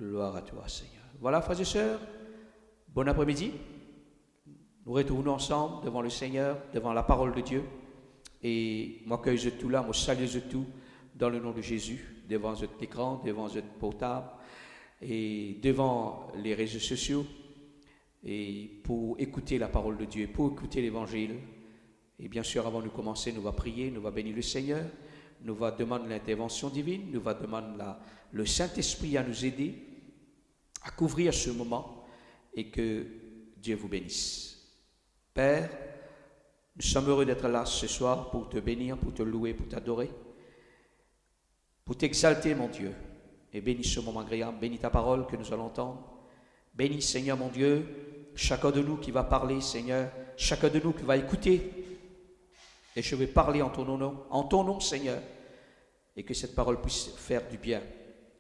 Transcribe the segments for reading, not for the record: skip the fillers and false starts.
Gloire à toi, Seigneur. Voilà, frères et sœurs, bon après-midi. Nous retournons ensemble devant le Seigneur, devant la parole de Dieu. Et moi, que je tout là, moi, salue je tout dans le nom de Jésus, devant votre écran, devant votre portable et devant les réseaux sociaux. Et pour écouter la parole de Dieu, pour écouter l'évangile. Et bien sûr, avant de commencer, nous allons prier, nous allons bénir le Seigneur, nous allons demander l'intervention divine, nous allons demander le Saint-Esprit à nous aider à couvrir ce moment et que Dieu vous bénisse. Père, nous sommes heureux d'être là ce soir pour te bénir, pour te louer, pour t'adorer, pour t'exalter, mon Dieu. Et bénis ce moment agréable, bénis ta parole que nous allons entendre. Bénis, Seigneur, mon Dieu, chacun de nous qui va parler, Seigneur, chacun de nous qui va écouter. Et je vais parler en ton nom, Seigneur, et que cette parole puisse faire du bien.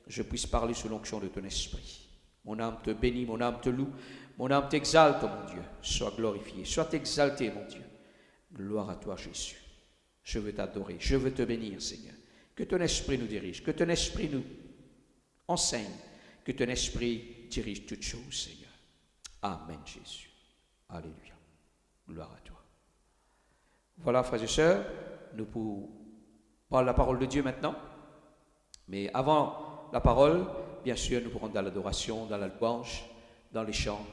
Je puisse parler sous l'onction de ton esprit. Mon âme te bénit, mon âme te loue, mon âme t'exalte, mon Dieu. Sois glorifié, sois exalté, mon Dieu. Gloire à toi, Jésus. Je veux t'adorer, je veux te bénir, Seigneur. Que ton esprit nous dirige, que ton esprit nous enseigne, que ton esprit dirige toutes choses, Seigneur. Amen, Jésus. Alléluia. Gloire à toi. Voilà, frères et sœurs, nous pourrons parler la parole de Dieu maintenant. Mais avant la parole, bien sûr, nous pourrons dans l'adoration, dans la louange, dans les chants.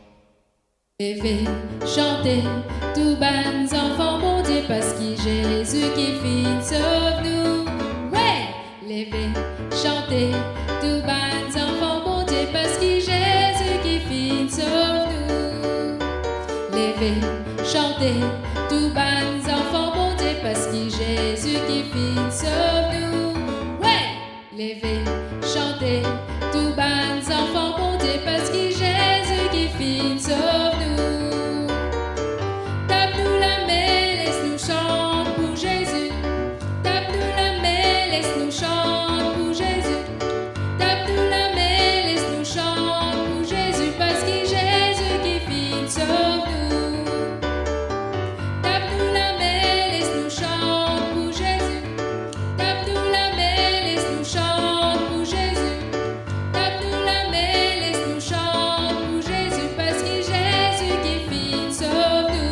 Levez, chantez, tout bas enfants, mon Dieu, parce que Jésus qui fit sauve-nous. Ouais! Levez, chantez, tout bas enfants, mon Dieu, parce que Jésus qui fit sauve-nous. Levez, chantez, tout bas enfants, mon Dieu, parce que Jésus qui fit sauve-nous. Ouais! Levez, chantez, tout bas enfants, mon Dieu, parce que Jésus qui fit sauve-nous. Tape-nous la main, laisse-nous chanter pour Jésus. Tape-nous la main, laisse-nous chanter pour Jésus. Tape-nous la main, laisse-nous chanter pour Jésus, parce que Jésus qui fit sauve-nous. Tape-nous la main, laisse-nous chanter pour Jésus. Tape-nous la main, laisse-nous chanter pour Jésus. Tape-nous la main, laisse-nous chanter pour Jésus, parce que Jésus qui fit sauve-nous.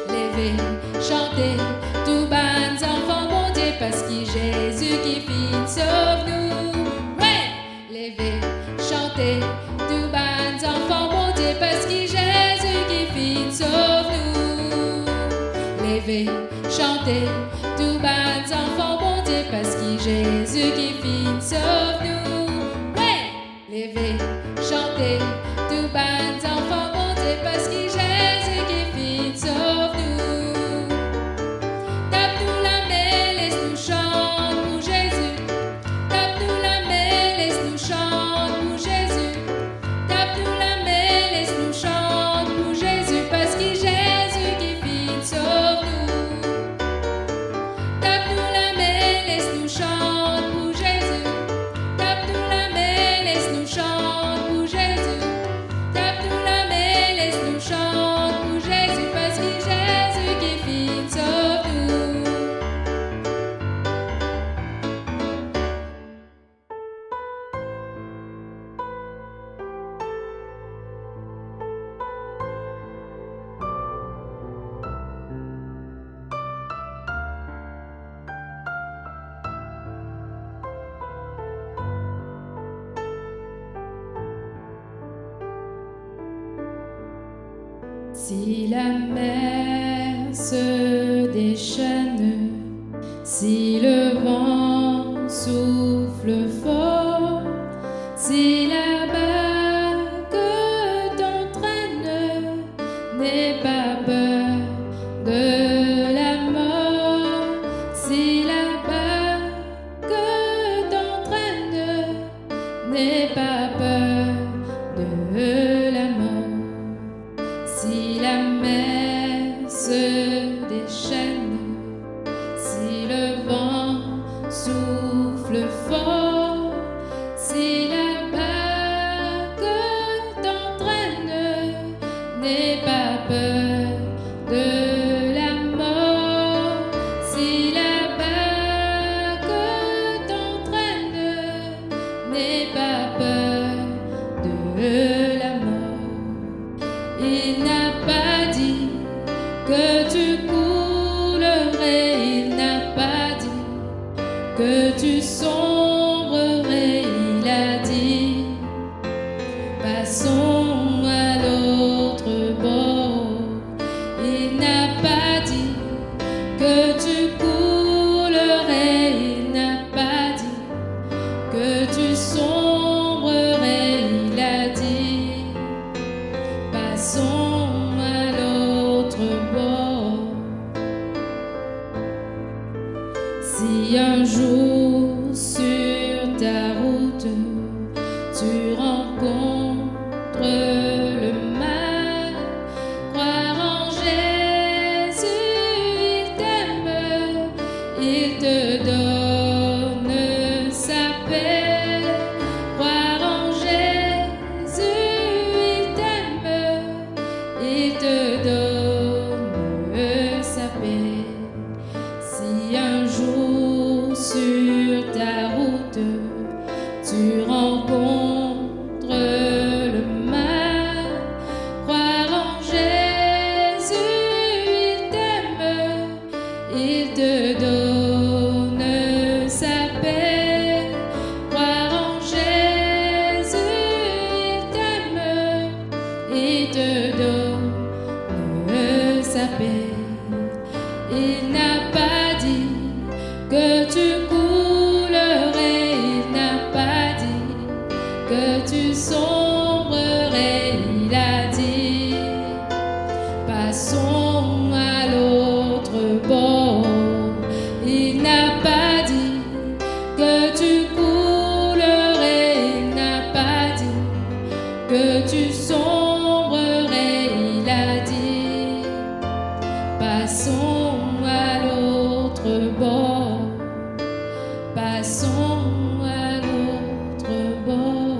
Levez, chantez, tout bas enfants, mon Dieu, parce que Jésus qui fit sauve-nous. Ouais! Levez, chantez, tout bas enfants, mon Dieu, parce que Jésus qui fit sauve-nous. Levez, chantez, tout bas enfants, mon Dieu, parce que Jésus qui fit sauve-nous. Ouais! Levez, chantez, tout bas enfants, mon Dieu, parce que Jésus qui fit sauve-nous. Tape-nous la main, laisse-nous chanter pour Jésus. Tape-nous la main, laisse-nous chanter pour Jésus. Tape-nous la main, laisse-nous chanter pour Jésus, parce que Jésus qui fit sauve-nous. Tape-nous la main, laisse-nous chanter pour Jésus. Tape-nous la main, laisse-nous chanter pour Jésus. Tape-nous la main, laisse-nous chanter pour Jésus, parce que Jésus qui fit sauve-nous. Si la mer se déchaîne, si le vent souffle fort, si la barque t'entraîne, n'aie pas peur de la mort. Si la barque t'entraîne, n'aie pas peur de la mort. Si la mer se déchaîne, si le vent souffle fort, si la barque t'entraîne, n'aie pas peur de la mort. Si la barque t'entraîne, n'aie pas peur tu rencontres le mal. Croire en Jésus, il t'aime, il te donne sa paix. Croire en Jésus, il t'aime, il te donne sa paix. Si un jour sur ta route tu rencontres le mal, croire en Jésus, il t'aime, il te donne sa paix. Croire en Jésus, il t'aime, il te donne sa paix. Il n'a pas dit que tu coulerais, il n'a pas dit que tu sombrerais, il a dit passons à l'autre bord. Il n'a pas dit que tu coulerais, il n'a pas dit que tu sombrerais, il a dit passons à l'autre bord, passons à l'autre bord.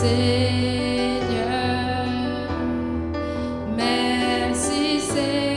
Seigneur, merci Seigneur.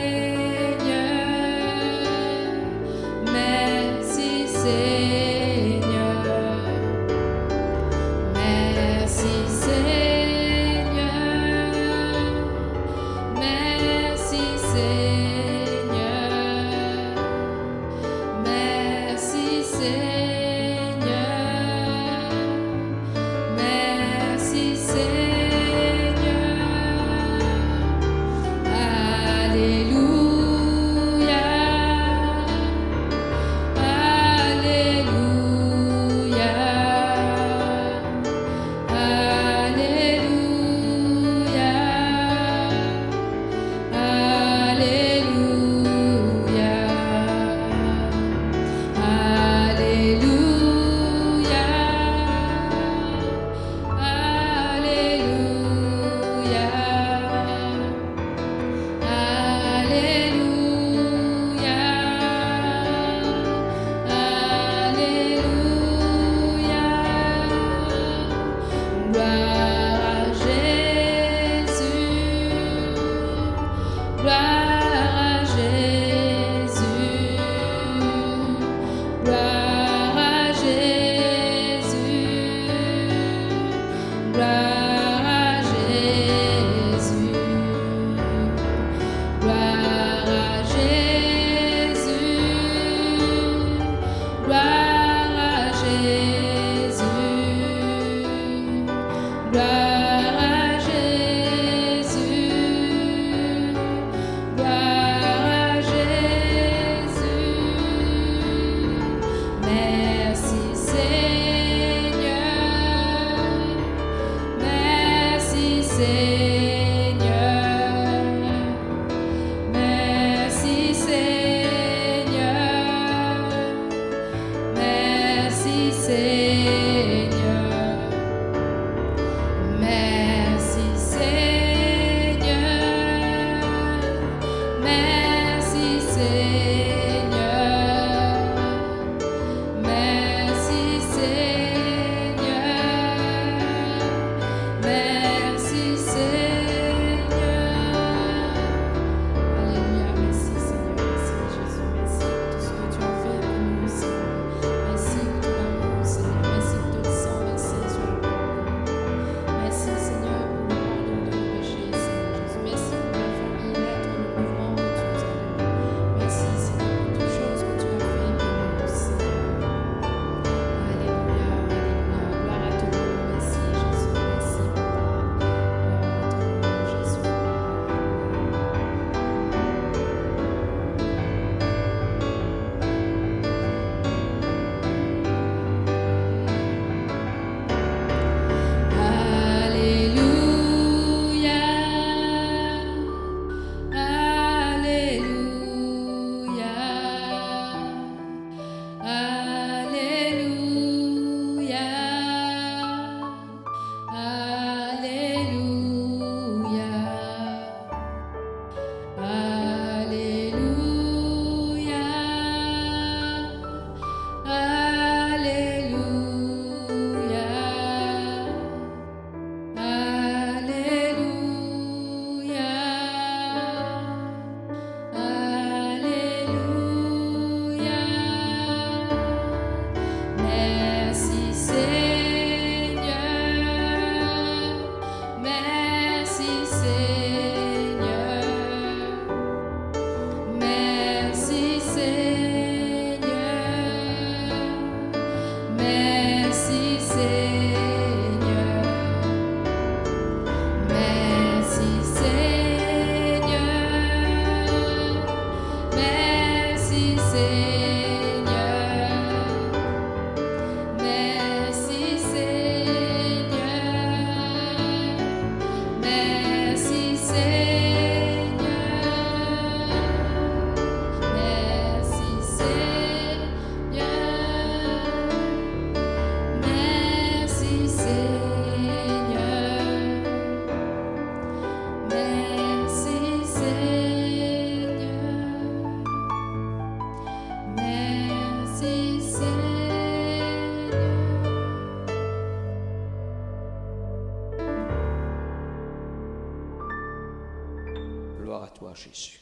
Gloire à toi, Jésus.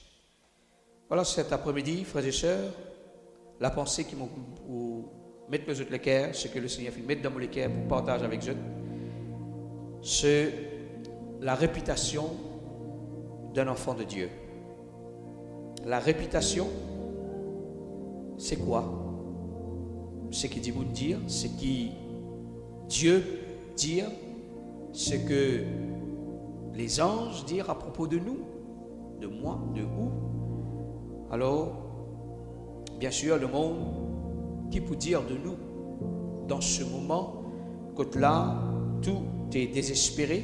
Voilà cet après-midi, frères et sœurs, la pensée qui m'a mettre les autres cœurs, ce que le Seigneur fait mettre dans mon cœur pour partager avec eux, c'est la réputation d'un enfant de Dieu. La réputation, c'est quoi? Ce qui dit vous dire, ce qui Dieu dit, ce que les anges disent à propos de nous, de moi, de où. Alors, bien sûr, le monde qui peut dire de nous, dans ce moment, que là, tout est désespéré,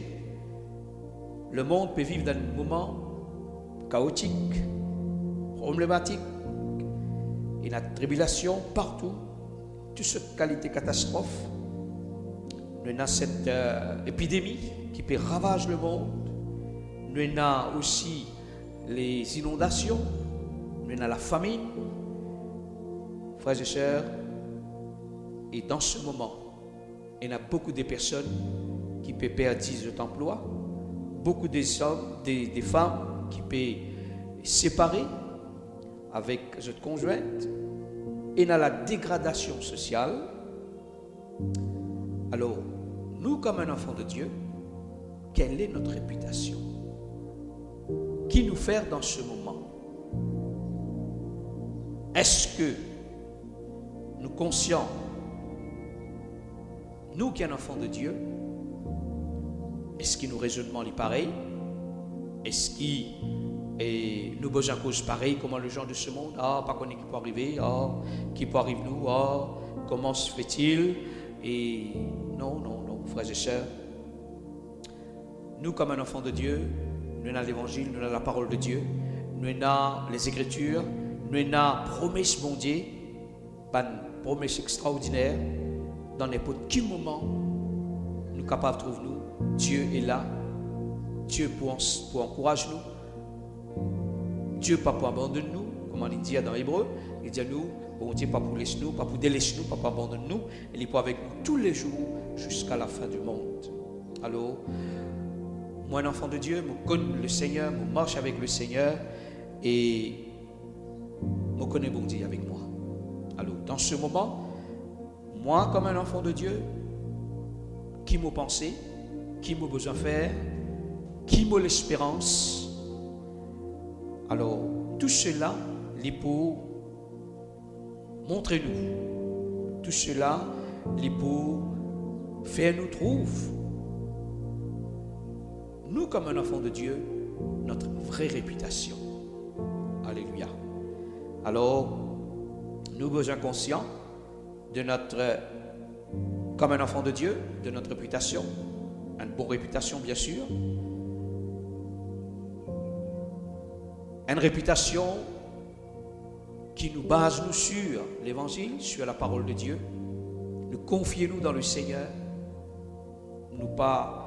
le monde peut vivre dans un moment chaotique, problématique, et la tribulation partout, toute cette qualité catastrophe, nous avons cette épidémie qui peut ravager le monde, nous avons aussi les inondations, nous avons la famine, frères et sœurs, et dans ce moment, il y a beaucoup de personnes qui peuvent perdre leur emploi, beaucoup des hommes, des femmes qui peuvent séparer avec leur conjointe, et dans la dégradation sociale. Alors, nous, comme un enfant de Dieu, quelle est notre réputation? Qui nous fait dans ce moment? Est-ce que nous conscients, nous qui sommes enfants de Dieu, est-ce que nos raisonnements sont pareils? Est-ce que nous besoin cause pareil comme les gens de ce monde? Ah, pas qu'on est qui peut arriver, ah, qui peut arriver nous, ah, comment se fait-il? Et non, frères et sœurs, nous comme un enfant de Dieu, nous avons l'évangile, nous avons la parole de Dieu, nous avons les Écritures, nous avons la promesse bon Dieu, une promesse extraordinaire. Dans n'importe quel moment, nous sommes capables de trouver nous. Dieu est là. Dieu pour encourager nous. Dieu pas pour abandonner nous, comme on dit dans l'hébreu. Il dit à nous, bon Dieu pas pour laisser nous, pas pour délaisser nous, pas pour abandonner nous. Il est pour avec nous tous les jours jusqu'à la fin du monde. Alors, moi, un enfant de Dieu, je connais le Seigneur, je marche avec le Seigneur et je connais bon Dieu avec moi. Alors, dans ce moment, moi, comme un enfant de Dieu, qui m'a pensé, qui m'a besoin de faire, qui m'a l'espérance. Alors, tout cela, il pour montrer nous. Tout cela, il pour faire nous trouver. Nous, comme un enfant de Dieu, notre vraie réputation. Alléluia. Alors, nous besoin conscients de notre, comme un enfant de Dieu, de notre réputation, une bonne réputation bien sûr, une réputation qui nous base nous sur l'évangile, sur la parole de Dieu, nous confier nous dans le Seigneur, nous pas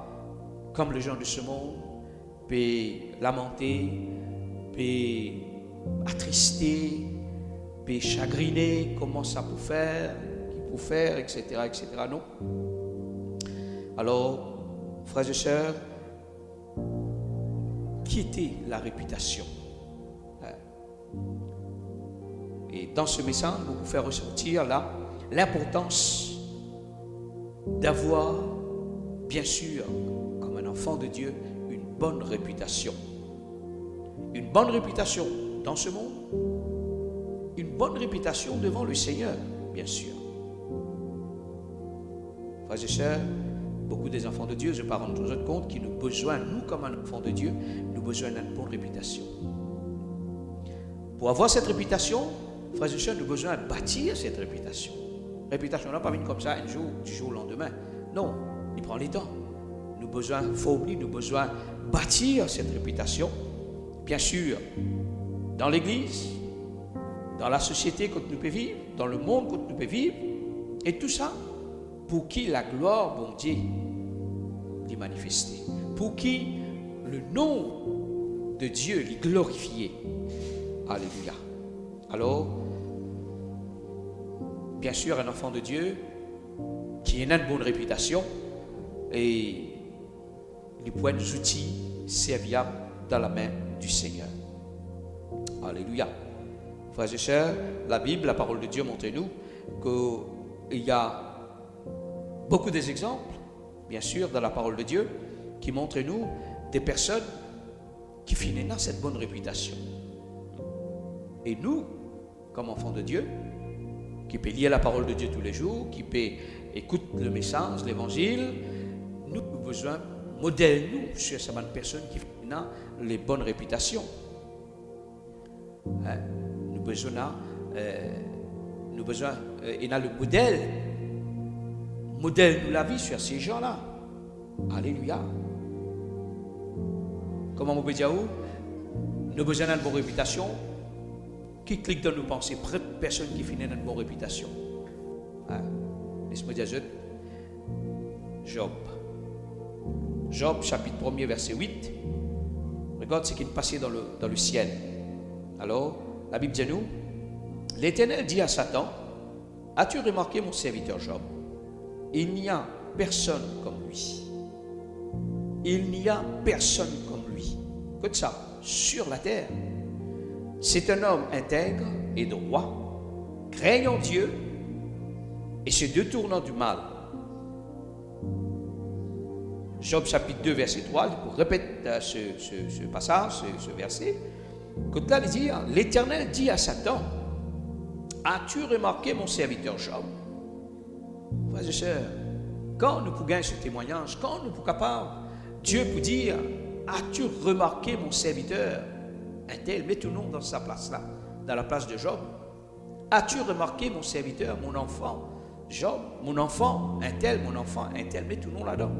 comme les gens de ce monde, peut lamenter, peut attrister, peut chagriner, comment ça peut faire, qui peut faire, etc., etc. Non. Alors, frères et sœurs, qui était la réputation? Et dans ce message, vous pouvez faire ressortir là l'importance d'avoir, bien sûr, comme un enfant de Dieu, une bonne réputation. Une bonne réputation dans ce monde, une bonne réputation devant le Seigneur, bien sûr. Frères et sœurs, beaucoup des enfants de Dieu, je parle en tous autres compte, qui nous besoin, nous comme un enfant de Dieu, nous besoin d'une bonne réputation. Pour avoir cette réputation, frères et sœurs, nous besoin de bâtir cette réputation. Réputation n'a pas venir comme ça un jour, du jour au lendemain. Non, il prend les temps. Nous besoin, faut oublier, nous besoin de bâtir cette réputation. Bien sûr, dans l'église, dans la société que nous pouvons vivre, dans le monde que nous pouvons vivre, et tout ça, pour qui la gloire, bon Dieu, est manifestée. Pour qui le nom de Dieu est glorifié. Alléluia. Alors, bien sûr, un enfant de Dieu qui a une bonne réputation et les points d'outils serviables dans la main du Seigneur. Alléluia. Frères et sœurs, la Bible, la parole de Dieu montre-nous qu'il y a beaucoup d'exemples, bien sûr, dans la parole de Dieu, qui montrent-nous des personnes qui finissent dans cette bonne réputation. Et nous, comme enfants de Dieu, qui peut lire la parole de Dieu tous les jours, qui peut écouter le message, l'évangile, nous avons besoin de modèle nous sur ces personnes qui finissent les bonnes réputations. Nous besoin et dans le modèle de la vie sur ces gens-là. Alléluia. Comment on peut dire où? Nous avons besoin d'une bonne réputation. Qui clique dans nos pensées? Personne qui finit dans une bonne réputation. Laisse-moi dire Job. Job, chapitre 1er, verset 8. Regarde ce qui est passé dans le ciel. Alors, la Bible dit nous, l'Éternel dit à Satan, as-tu remarqué mon serviteur Job? Il n'y a personne comme lui. Il n'y a personne comme lui. Écoute ça, sur la terre. C'est un homme intègre et droit, craignant Dieu et se détournant du mal. Job chapitre 2, verset 3, pour répéter ce passage, ce verset. Écoute là, il dit, l'Éternel dit à Satan, as-tu remarqué mon serviteur Job? Frères et sœurs, quand nous pouvons gagner ce témoignage, quand nous pouvons capables, Dieu peut dire, as-tu remarqué mon serviteur? Un tel, mettons-nous dans sa place là, dans la place de Job. As-tu remarqué mon serviteur, mon enfant, Job, mon enfant, un tel, mettons-nous là-dedans.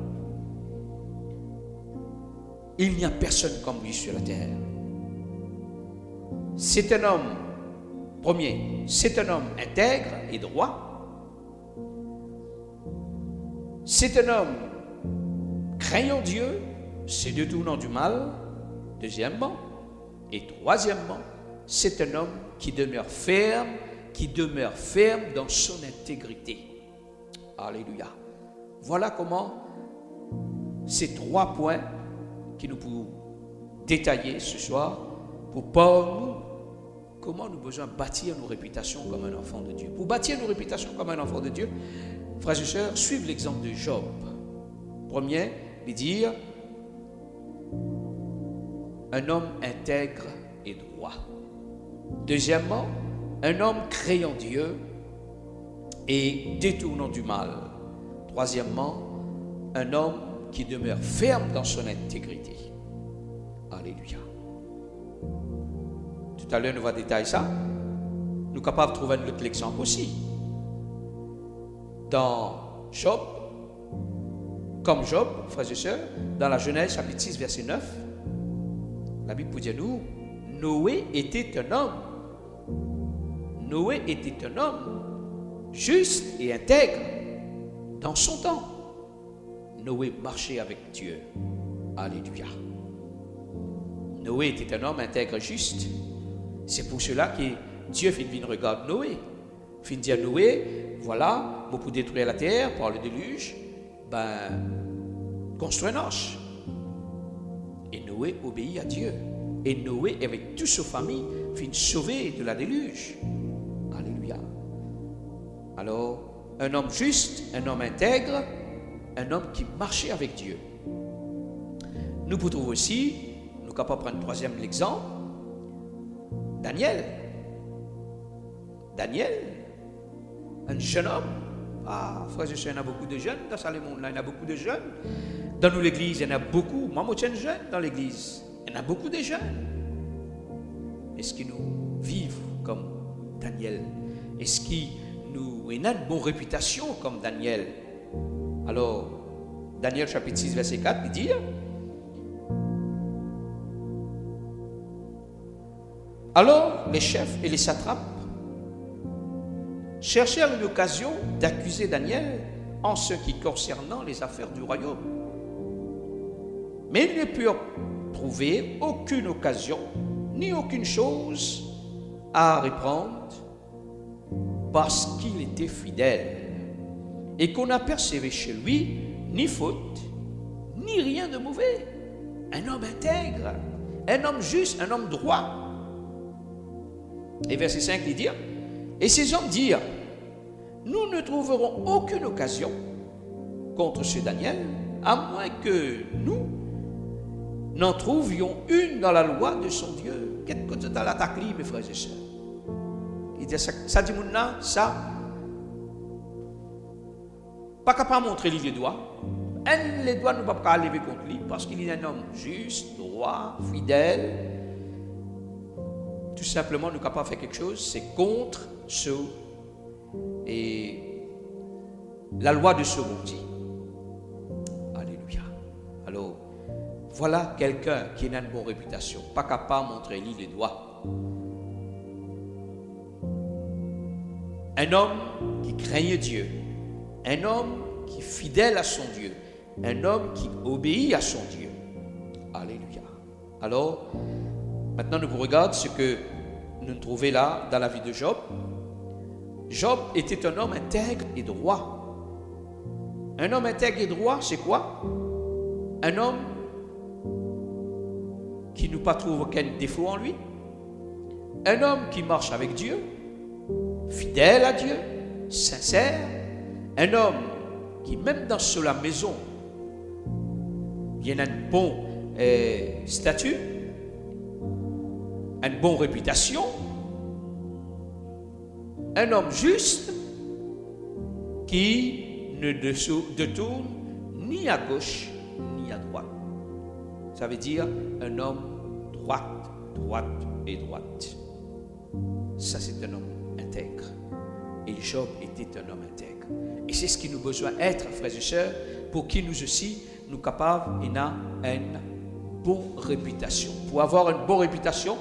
Il n'y a personne comme lui sur la terre. C'est un homme, premier, c'est un homme intègre et droit. C'est un homme craignant Dieu, se détournant du mal. Deuxièmement, et troisièmement, c'est un homme qui demeure ferme dans son intégrité. Alléluia. Voilà comment ces 3 points que nous pouvons détailler ce soir pour parler comment nous besoin bâtir nos réputations comme un enfant de Dieu. Pour bâtir nos réputations comme un enfant de Dieu, frères et sœurs, suivez l'exemple de Job. Premier, il dit un homme intègre et droit. Deuxièmement, un homme craignant Dieu et détournant du mal. Troisièmement, un homme qui demeure ferme dans son intégrité. Alléluia. Tout à l'heure, nous allons détailler ça. Nous sommes capables de trouver un autre exemple aussi. Dans Job, comme Job, frères et sœurs, dans la Genèse, chapitre 6, verset 9, la Bible dit nous, Noé était un homme. Noé était un homme juste et intègre dans son temps. Noé marchait avec Dieu. Alléluia. Noé était un homme intègre juste. C'est pour cela que Dieu fait venir regarder Noé. Fin dire Noé, voilà, vous pouvez détruire la terre par le déluge, construire une arche. Et Noé obéit à Dieu. Et Noé, avec toute sa famille, fit sauver de la déluge. Alléluia. Alors, un homme juste, un homme intègre, un homme qui marchait avec Dieu. Nous pouvons trouver aussi, nous sommes capables de prendre un troisième exemple, Daniel. Daniel, un jeune homme. Ah, frères et sœurs, il y en a beaucoup de jeunes dans ce monde-là, il y en a beaucoup de jeunes. Dans l'église, il y en a beaucoup. Moi, je suis jeune dans l'église. Il y en a beaucoup de jeunes. Est-ce que nous vivons comme Daniel? Est-ce que nous avons une bonne réputation comme Daniel? Alors, Daniel chapitre 6, verset 4, il dit alors les chefs et les satrapes cherchèrent une occasion d'accuser Daniel en ce qui concernant les affaires du royaume. Mais ils ne purent trouver aucune occasion ni aucune chose à reprendre parce qu'il était fidèle et qu'on n'apercevait chez lui ni faute ni rien de mauvais. Un homme intègre, Un homme juste, un homme droit. Et verset 5, il dit, et ces hommes dirent, nous ne trouverons aucune occasion contre ce Daniel, à moins que nous n'en trouvions une dans la loi de son Dieu. Qu'est-ce que tu as l'attaqué, mes frères et sœurs? Il dit, ça dit, ça, pas capable de montrer les doigts. Les doigts ne peuvent pas lever contre lui, parce qu'il est un homme juste, droit, fidèle. Tout simplement, nous ne sommes pas faire quelque chose, c'est contre ce et la loi de ce bon Dieu. Alléluia. Alors, voilà quelqu'un qui a une bonne réputation, pas capable de montrer lui les doigts. Un homme qui craignait Dieu, un homme qui est fidèle à son Dieu, un homme qui obéit à son Dieu. Alléluia. Alors, maintenant nous regardons ce que nous trouvons là dans la vie de Job. Job était un homme intègre et droit. Un homme intègre et droit, c'est quoi? Un homme qui ne pas trouve aucun défaut en lui. Un homme qui marche avec Dieu, fidèle à Dieu, sincère. Un homme qui, même dans la maison, il a un bon statut, une bonne réputation, un homme juste qui ne détourne ni à gauche ni à droite. Ça veut dire un homme droite et droite. Ça, c'est un homme intègre. Et Job était un homme intègre. Et c'est ce qui nous besoin être, frères et sœurs, pour qui nous aussi, nous capables et n'a une bonne réputation. Pour avoir une bonne réputation,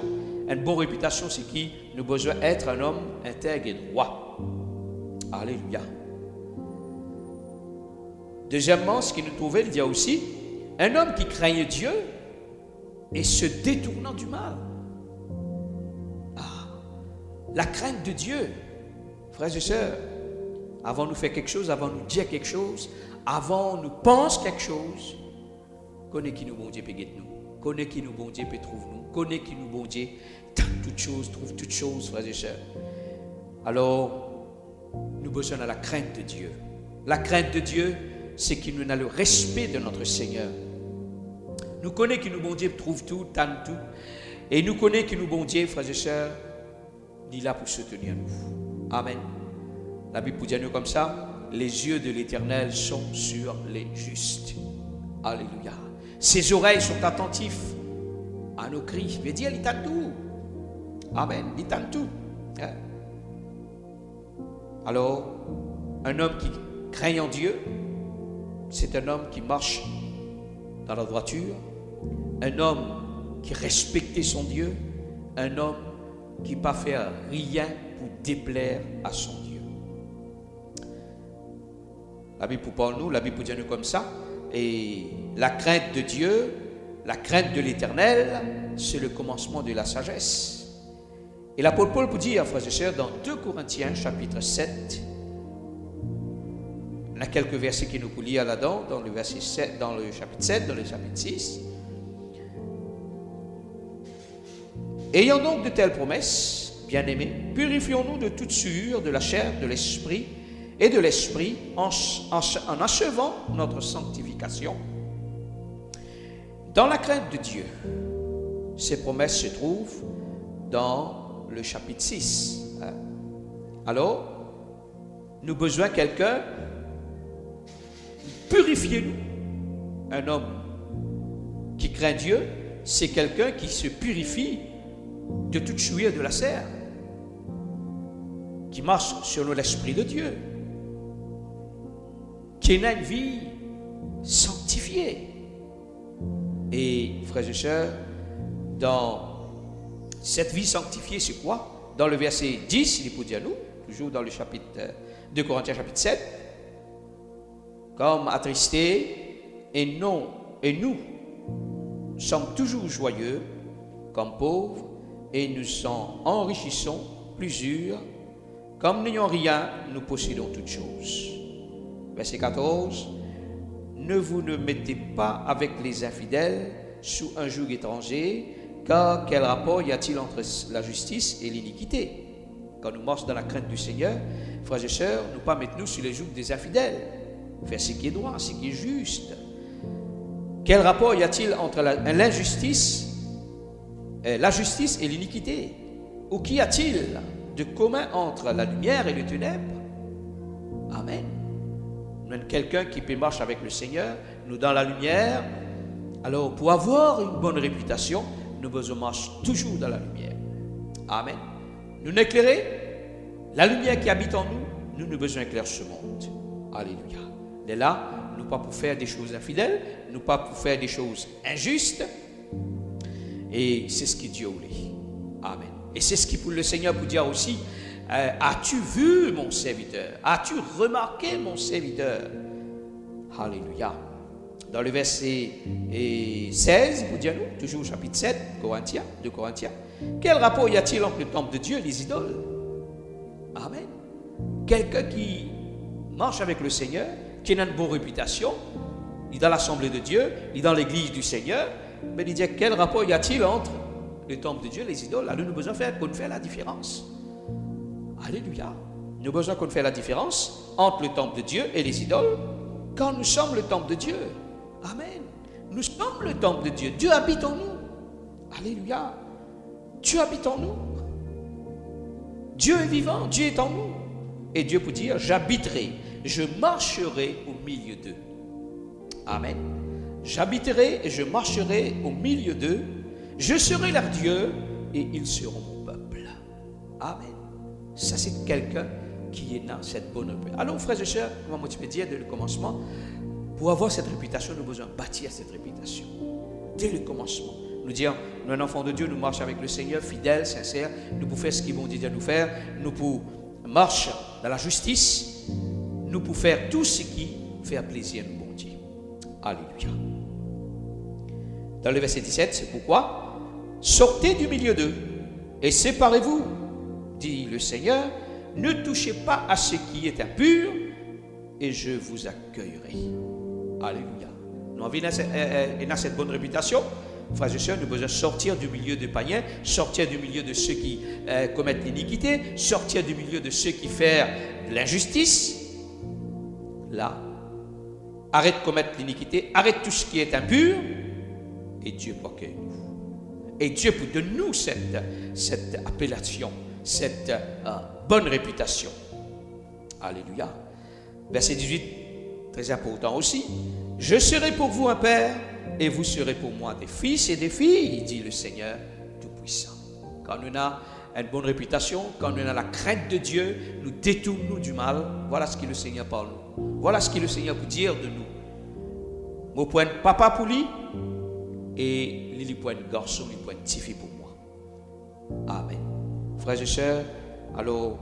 c'est qui nous besoin être un homme intègre et droit. Alléluia. Deuxièmement, ce qui nous trouvait, il y a aussi un homme qui craignait Dieu et se détournant du mal. La crainte de Dieu, frères et sœurs, avant nous faire quelque chose, avant nous dire quelque chose, avant nous penser quelque chose, connais qui nous bon Dieu peut guider nous, connais qui nous bon Dieu peut trouver nous, connais qui nous bon Dieu tente toutes choses, trouve toutes choses, frères et sœurs. Alors, nous besoin de la crainte de Dieu. La crainte de Dieu, c'est qu'il nous a le respect de notre Seigneur. Nous connaissons que nous bon Dieu trouve tout, tente tout, et nous connaissons que nous bon Dieu, frères et sœurs, il est là pour soutenir nous. Amen. La Bible pour dire nous comme ça, les yeux de l'Éternel sont sur les justes. Alléluia. Ses oreilles sont attentives à nos cris. Je veux dire, il tente tout. Amen. Il tente tout. Hein? Alors, un homme qui craint en Dieu, c'est un homme qui marche dans la droiture, un homme qui respecte son Dieu, un homme qui ne pas faire rien pour déplaire à son Dieu. La Bible pour parler nous, la Bible pour dire nous comme ça. Et la crainte de Dieu, la crainte de l'Éternel, c'est le commencement de la sagesse. Et l'apôtre Paul pour dire, frères et sœurs, dans 2 Corinthiens, chapitre 7, il y a quelques versets qui nous pour lire là-dedans, dans le verset 7, dans le chapitre 7, dans le chapitre 6. Ayant donc de telles promesses, bien-aimés, purifions-nous de toute souillure de la chair, de l'esprit et de l'esprit en achevant notre sanctification dans la crainte de Dieu. Ces promesses se trouvent dans le chapitre 6. Alors, nous avons besoin de quelqu'un, purifiez-nous. Un homme qui craint Dieu, c'est quelqu'un qui se purifie de toute souillure de la chair, qui marche sur l'esprit de Dieu, qui a une vie sanctifiée. Et frères et sœurs, dans cette vie sanctifiée, c'est quoi? Dans le verset 10, il peut dire nous, toujours dans le chapitre 2 Corinthiens chapitre 7, comme attristés et nous sommes toujours joyeux comme pauvres et nous en enrichissons plusieurs, comme n'ayant rien, nous possédons toutes choses. Verset 14, ne vous ne mettez pas avec les infidèles sous un joug étranger, Car quel rapport y a-t-il entre la justice et l'iniquité? Quand nous marchons dans la crainte du Seigneur, frères et sœurs, nous pas mettre nous sur les jougs des infidèles. Faire ce qui est droit, ce qui est juste. Quel rapport y a-t-il entre la justice et l'iniquité? Ou qu'y a-t-il de commun entre la lumière et les ténèbres? Amen. Nous avons quelqu'un qui peut marcher avec le Seigneur, nous dans la lumière. Alors, pour avoir une bonne réputation, nous devons marcher toujours dans la lumière. Amen. Nous éclairer, la lumière qui habite en nous, nous besoin d'éclairer ce monde. Alléluia. Et là, nous pas pour faire des choses infidèles, nous pas pour faire des choses injustes. Et c'est ce que Dieu voulait. Amen. Et c'est ce qui pour le Seigneur pour dire aussi, as-tu vu mon serviteur? As-tu remarqué mon serviteur? Alléluia. Dans le verset 16, pour dire nous, toujours au chapitre 7, de Corinthiens, quel rapport y a-t-il entre le temple de Dieu et les idoles? Amen. Quelqu'un qui marche avec le Seigneur, qui a une bonne réputation, il est dans l'assemblée de Dieu, il est dans l'église du Seigneur, mais il dit quel rapport y a-t-il entre le temple de Dieu et les idoles? Alors nous avons besoin qu'on fasse la différence. Alléluia. Nous avons besoin qu'on fasse la différence entre le temple de Dieu et les idoles, quand nous sommes le temple de Dieu. Amen. Nous sommes le temple de Dieu. Dieu habite en nous. Alléluia. Dieu habite en nous. Dieu est vivant. Dieu est en nous. Et Dieu peut dire, j'habiterai, je marcherai au milieu d'eux. Amen. J'habiterai et je marcherai au milieu d'eux. Je serai leur Dieu et ils seront mon peuple. Amen. Ça, c'est quelqu'un qui est dans cette bonne réputation. Alors, frères et sœurs, comment tu peux dire dès le commencement, pour avoir cette réputation, nous devons bâtir cette réputation. Dès le commencement. Nous dire, nous, un enfant de Dieu, nous marchons avec le Seigneur, fidèle, sincère. Nous pouvons faire ce qu'ils vont dire de nous faire. Nous pouvons marcher dans la justice. Nous pouvons faire tout ce qui fait plaisir à nous, bon Dieu. Alléluia. Dans le verset 17, c'est pourquoi sortez du milieu d'eux et séparez-vous, dit le Seigneur. Ne touchez pas à ce qui est impur et je vous accueillerai. Alléluia. Nous avons cette bonne réputation. Frères et sœurs, nous devons sortir du milieu des païens, sortir du milieu de ceux qui commettent l'iniquité, sortir du milieu de ceux qui font l'injustice. Là, arrête de commettre l'iniquité, arrête tout ce qui est impur, et Dieu peut accueillir nous. Et Dieu peut donner nous cette appellation, cette bonne réputation. Alléluia. Verset 18, très important aussi. Je serai pour vous un père, et vous serez pour moi des fils et des filles, dit le Seigneur Tout-Puissant. Quand nous avons une bonne réputation, quand nous avons la crainte de Dieu, nous détournons du mal. Voilà ce que le Seigneur parle. Voilà ce que le Seigneur peut dire de nous. Mon point papa pour lui, et lui point garçon, lui point petit fille pour moi. Amen. Frères et sœurs, alors,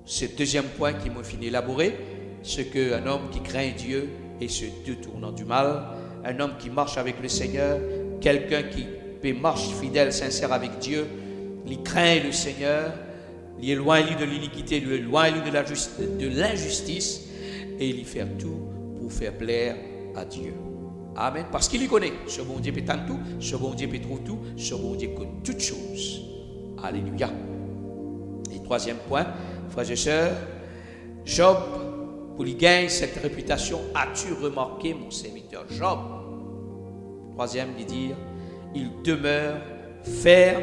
ce deuxième point qui m'a fini d'élaborer, c'est qu'un homme qui craint Dieu et se détournant du mal, un homme qui marche avec le Seigneur, quelqu'un qui marche fidèle, sincère avec Dieu, il craint le Seigneur, il est loin de l'iniquité, il est loin de l'injustice, et il fait tout pour faire plaire à Dieu. Amen. Parce qu'il y connaît. Ce bon Dieu peut tout, ce bon Dieu peut trouver tout, ce bon Dieu connaît toutes choses. Alléluia. Et troisième point, frères et sœurs, Job, pour lui gagner cette réputation, as-tu remarqué mon serviteur Job? Troisième, il dit, il demeure ferme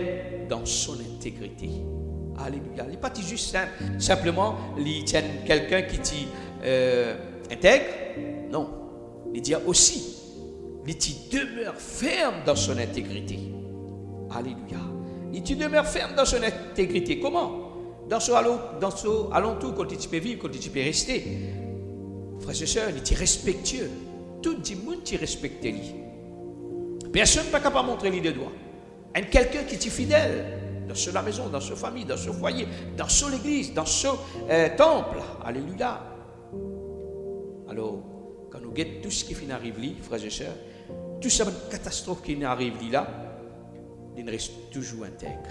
dans son intégrité. Alléluia. Il n'est pas juste simplement, il tient quelqu'un qui dit intègre. Non. Il dit aussi, il demeure ferme dans son intégrité. Alléluia. Il demeure ferme dans son intégrité. Comment? Dans ce alentour, quand tu peux vivre, quand tu peux rester. Frères et sœurs, il est respectueux. Tout le monde est respecté. Personne n'est pas capable de montrer lui des doigts. Quelqu'un qui est fidèle dans sa maison, dans sa famille, dans ce foyer, dans son église, dans ce temple. Alléluia. Alors, quand nous guettons tout ce qui arrive là, frères et sœurs, toute cette catastrophe qui arrive là, il reste toujours intègre.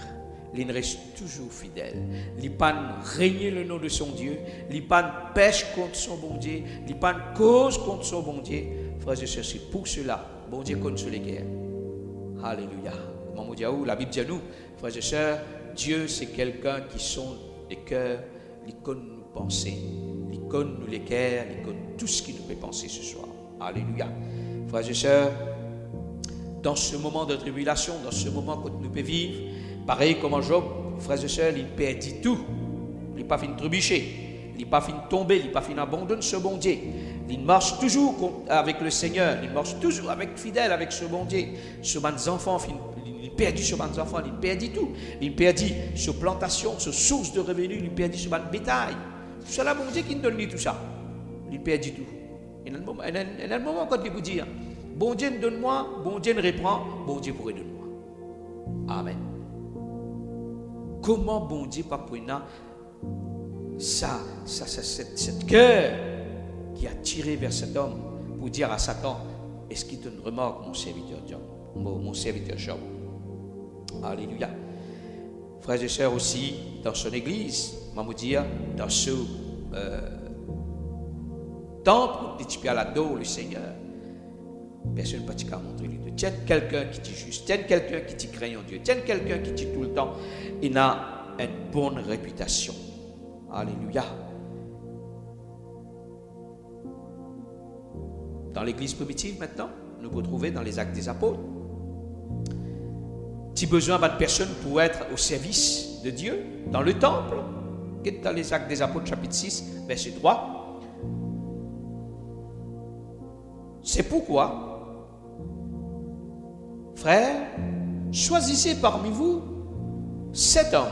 Il reste toujours fidèle. Il ne pas régner le nom de son Dieu. Il ne pas pêche contre son bon Dieu. Il ne pas cause contre son bon Dieu. Frères et sœurs, c'est pour cela, bon Dieu contre les guerres. Alléluia. Maman Diaou, la Bible dit à nous, frères et sœurs, Dieu c'est quelqu'un qui sonde les cœurs, l'icône nous penser, l'icône nous les cœurs, l'icône tout ce qui nous fait penser ce soir. Alléluia. Frères et sœurs, dans ce moment de tribulation, dans ce moment que nous pouvons vivre, pareil comme en Job, frères et sœurs, il perdit tout. Il n'est pas fini de trébucher, il n'est pas fini de tomber, il n'est pas fini d'abandonner ce bon Dieu. Il marche toujours avec le Seigneur, il marche toujours avec fidèle avec ce bon Dieu. Ce bon enfant, il perdit ce bon enfant, il perdit tout. Il perdit ce plantation, ce source de revenus, il perdit ce bon bétail. C'est la bon Dieu qui nous donne tout ça. Il perdit tout. Il y a un moment quand il vous dit, bon Dieu nous donne-moi, bon Dieu nous reprend, bon Dieu pourrait donner-moi. Amen. Comment bon Dieu pas pour cette cœur qui a tiré vers cet homme pour dire à Satan, est-ce qu'il te remarque mon serviteur Job, mon serviteur Job. Alléluia. Frères et sœurs aussi, dans son église, maman dit, dans ce temple où tu peux l'adorer le Seigneur, personne ne peut te montrer les deux. Tiens quelqu'un qui dit juste, tiens quelqu'un qui dit craignant Dieu, tiens quelqu'un qui dit tout le temps, il a une bonne réputation. Alléluia. Dans l'église primitive maintenant, nous pouvons trouver dans les actes des apôtres. Tu as besoin d'une personne pour être au service de Dieu dans le temple. Dans les actes des apôtres chapitre 6, verset 3. C'est pourquoi, frères, choisissez parmi vous 7 hommes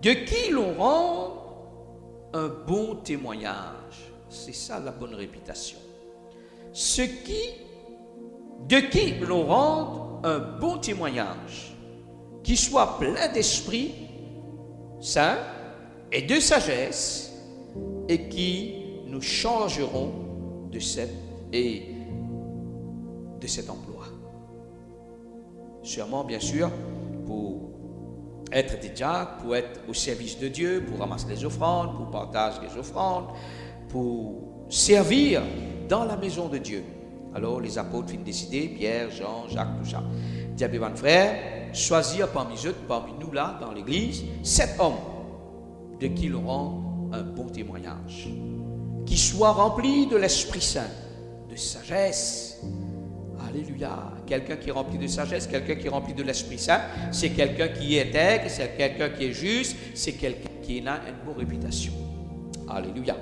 de qui l'on rend un bon témoignage. C'est ça la bonne réputation. De qui l'on rend un bon témoignage, qui soit plein d'esprit saint et de sagesse, et qui nous changeront de cet emploi. Sûrement, bien sûr, pour être des diacres, pour être au service de Dieu, pour ramasser les offrandes, pour partager les offrandes, pour servir dans la maison de Dieu. Alors les apôtres viennent décider, Pierre, Jean, Jacques, tout ça. Diable et frère, choisir parmi eux, parmi nous là, dans l'église, 7 hommes de qui l'on rend un bon témoignage, qui soient remplis de l'Esprit Saint, de sagesse. Alléluia. Quelqu'un qui est rempli de sagesse, quelqu'un qui est rempli de l'Esprit Saint, c'est quelqu'un qui est intègre, c'est quelqu'un qui est juste, c'est quelqu'un qui a une bonne réputation. Alléluia.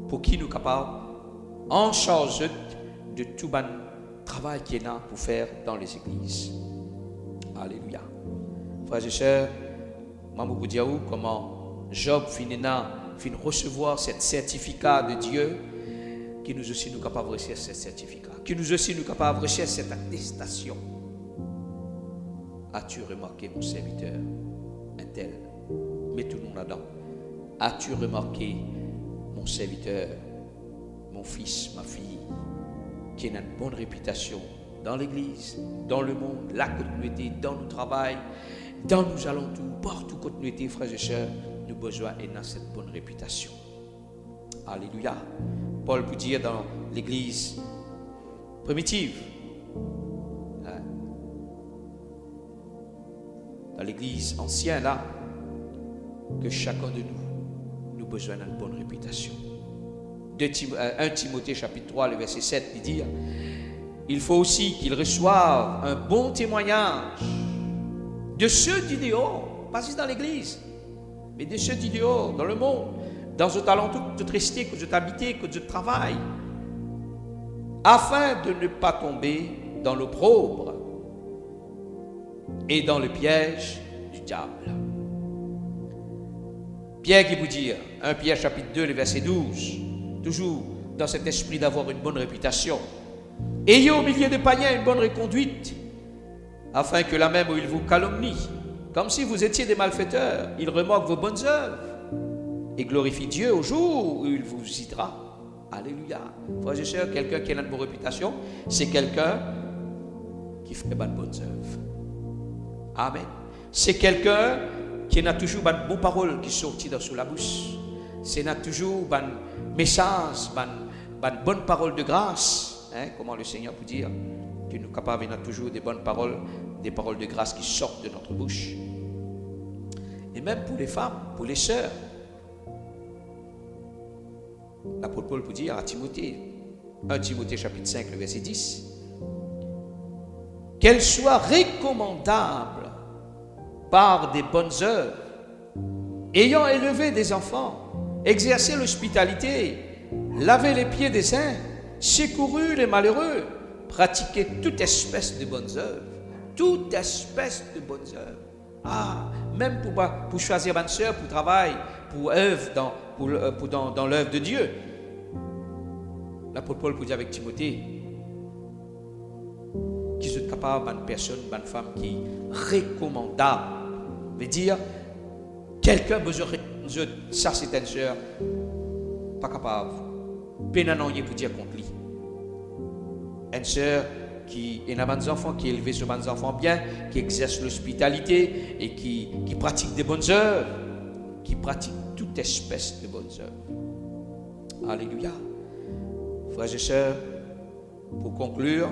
Pour qui nous sommes capables, en charge de tout le travail qu'il y a pour faire dans les églises. Alléluia. Frères et sœurs, Maman Diaou, comment Job finit recevoir ce certificat de Dieu, qui nous aussi nous capables de recevoir ce certificat, qui nous aussi nous capables de recevoir cette attestation. As-tu remarqué mon serviteur, un tel? Mettons-nous là-dedans. As-tu remarqué mon serviteur, mon fils, ma fille, qui a une bonne réputation dans l'église, dans le monde, la continuité, dans le travail, dans nos alentours, partout continuité, frères et sœurs, nous avons besoin de cette bonne réputation. Alléluia. Paul peut dire dans l'église primitive, dans l'église ancienne là, que chacun de nous avons besoin d'une bonne réputation. 1 Timothée chapitre 3, le verset 7, il dit, il faut aussi qu'ils reçoivent un bon témoignage de ceux du dehors, pas juste dans l'église, mais de ceux du dehors, dans le monde, dans votre alentour, que vous restez, que vous habitez, que vous travaillez, afin de ne pas tomber dans l'opprobre et dans le piège du diable. Pierre qui vous dit, 1 Pierre chapitre 2, le verset 12, toujours dans cet esprit d'avoir une bonne réputation. Ayez au milieu des païens une bonne reconduite, afin que là même où ils vous calomnient, comme si vous étiez des malfaiteurs, ils remarquent vos bonnes œuvres et glorifient Dieu au jour où il vous visitera. Alléluia. Frères et sœurs, quelqu'un qui a une bonne réputation, c'est quelqu'un qui fait de bonnes œuvres. Amen. C'est quelqu'un qui a toujours une bonne parole qui sortit dans sous la bouche. C'est toujours un message, une bonne parole de grâce comment le Seigneur peut dire que nous sommes capables d'avoir toujours des bonnes paroles, des paroles de grâce qui sortent de notre bouche. Et même pour les femmes, pour les sœurs. L'apôtre Paul peut dire à Timothée, 1 Timothée chapitre 5, le verset 10, qu'elles soient recommandables par des bonnes œuvres, ayant élevé des enfants, exercé l'hospitalité, lavé les pieds des saints, secouru les malheureux, pratiqué toute espèce de bonnes œuvres. Toute espèce de bonnes œuvres. Même pour choisir une sœur, pour travail, pour œuvre dans l'œuvre de Dieu. L'apôtre Paul peut dire avec Timothée qu'ils sont capables d'une personne, d'une femme qui est recommandable. Veut dire, quelqu'un besoin de ça, c'est une sœur, pas capable. Pénanonier pour dire contre lui. Une sœur qui est dans des enfants, qui est élevée sur des enfants bien, qui exerce l'hospitalité et qui pratique des bonnes œuvres, qui pratique toute espèce de bonnes œuvres. Alléluia. Frères et sœurs, pour conclure,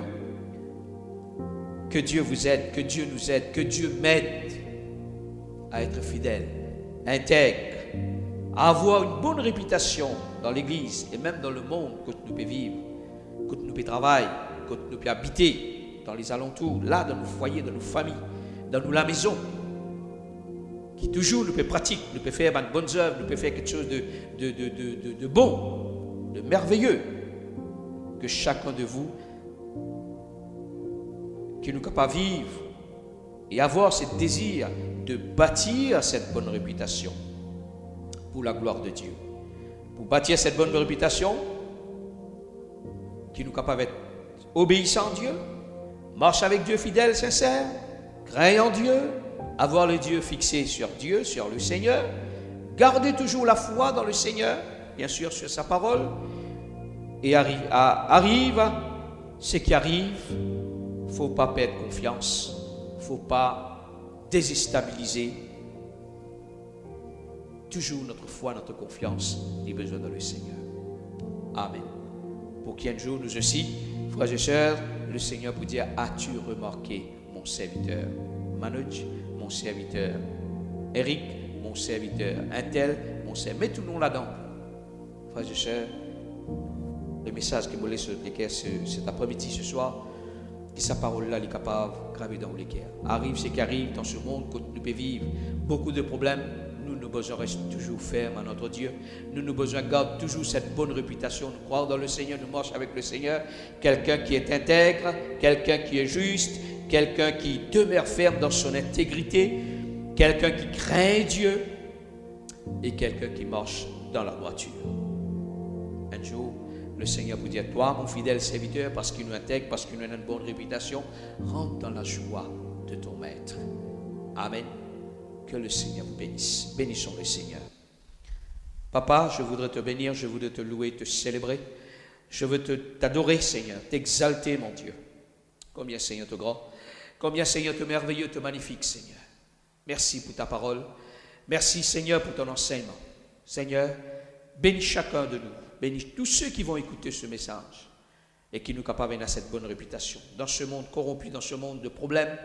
que Dieu vous aide, que Dieu nous aide, que Dieu m'aide à être fidèle, intègre, à avoir une bonne réputation dans l'Église et même dans le monde que nous pouvons vivre, que nous pouvons travailler, que nous pouvons habiter dans les alentours, là, dans nos foyers, dans nos familles, dans la maison, qui toujours nous peut pratiquer, nous peut faire de bonnes œuvres, nous peut faire quelque chose de bon, de merveilleux, que chacun de vous, qui nous capable de vivre et avoir ce désir de bâtir cette bonne réputation pour la gloire de Dieu. Pour bâtir cette bonne réputation, qui nous capable d'être obéissants à Dieu, marche avec Dieu fidèle, sincère, craignant Dieu, avoir le Dieu fixé sur Dieu, sur le Seigneur, garder toujours la foi dans le Seigneur, bien sûr sur sa parole, et arrive ce qui arrive, il ne faut pas perdre confiance, il ne faut pas déstabiliser toujours notre foi, notre confiance, les besoins dans le Seigneur. Amen. Pour qu'un jour, nous aussi, frères et sœurs, le Seigneur vous dire, as-tu remarqué mon serviteur Manoj, mon serviteur Eric, mon serviteur Intel, mon serviteur, mettons-nous là-dedans. Frères et sœurs, le message que vous laissez sur les cœurs cet après-midi, ce soir, que sa parole-là est capable de graver dans les cœurs. Arrive ce qui arrive dans ce monde, que nous pouvons vivre beaucoup de problèmes. Nous besoin rester toujours fermes à notre Dieu. Nous besoin garder toujours cette bonne réputation. Nous croire dans le Seigneur, nous marchons avec le Seigneur. Quelqu'un qui est intègre, quelqu'un qui est juste, quelqu'un qui demeure ferme dans son intégrité, quelqu'un qui craint Dieu et quelqu'un qui marche dans la droiture. Un jour, le Seigneur vous dit, toi, mon fidèle serviteur, parce qu'il nous intègre, parce qu'il nous a une bonne réputation, rentre dans la joie de ton Maître. Amen. Que le Seigneur vous bénisse. Bénissons le Seigneur. Papa, je voudrais te bénir, je voudrais te louer, te célébrer. Je veux t'adorer, Seigneur, t'exalter, mon Dieu. Combien, Seigneur, te grand. Combien, Seigneur, te merveilleux, te magnifique, Seigneur. Merci pour ta parole. Merci, Seigneur, pour ton enseignement. Seigneur, bénis chacun de nous. Bénis tous ceux qui vont écouter ce message et qui nous capables d'avoir cette bonne réputation. Dans ce monde corrompu, dans ce monde de problèmes,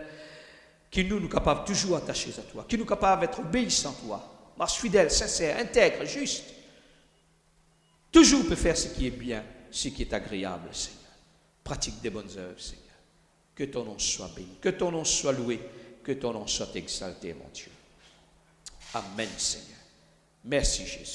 qui nous capables toujours attachés à toi, qui nous capables d'être obéissants à toi, marche fidèle, sincère, intègre, juste. Toujours peut faire ce qui est bien, ce qui est agréable, Seigneur. Pratique des bonnes œuvres, Seigneur. Que ton nom soit béni, que ton nom soit loué, que ton nom soit exalté, mon Dieu. Amen, Seigneur. Merci, Jésus.